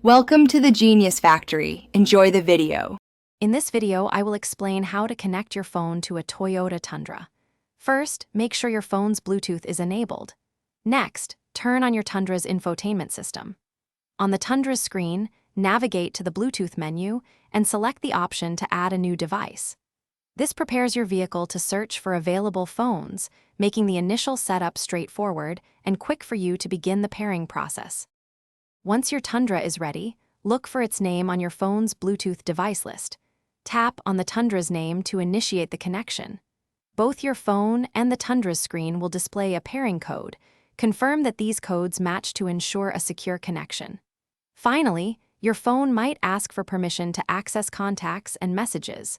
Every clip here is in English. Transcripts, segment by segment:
Welcome to the Genius Factory. Enjoy the video. In this video, I will explain how to connect your phone to a Toyota Tundra. First, make sure your phone's Bluetooth is enabled. Next, turn on your Tundra's infotainment system. On the Tundra's screen, navigate to the Bluetooth menu and select the option to add a new device. This prepares your vehicle to search for available phones, making the initial setup straightforward and quick for you to begin the pairing process. Once your Tundra is ready, look for its name on your phone's Bluetooth device list. Tap on the Tundra's name to initiate the connection. Both your phone and the Tundra's screen will display a pairing code. Confirm that these codes match to ensure a secure connection. Finally, your phone might ask for permission to access contacts and messages.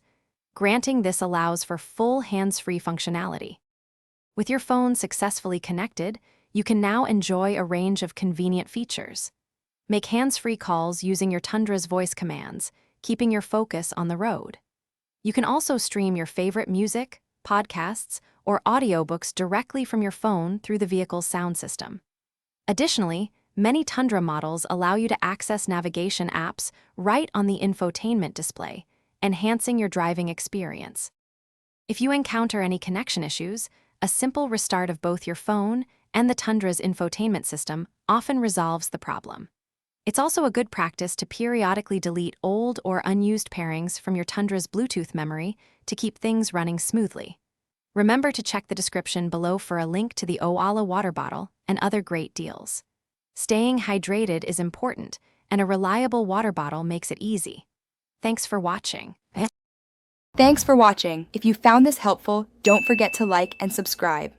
Granting this allows for full hands-free functionality. With your phone successfully connected, you can now enjoy a range of convenient features. Make hands-free calls using your Tundra's voice commands, keeping your focus on the road. You can also stream your favorite music, podcasts, or audiobooks directly from your phone through the vehicle's sound system. Additionally, many Tundra models allow you to access navigation apps right on the infotainment display, enhancing your driving experience. If you encounter any connection issues, a simple restart of both your phone and the Tundra's infotainment system often resolves the problem. It's also a good practice to periodically delete old or unused pairings from your Tundra's Bluetooth memory to keep things running smoothly. Remember to check the description below for a link to the Owala water bottle and other great deals. Staying hydrated is important, and a reliable water bottle makes it easy. Thanks for watching. Thanks for watching. If you found this helpful, don't forget to like and subscribe.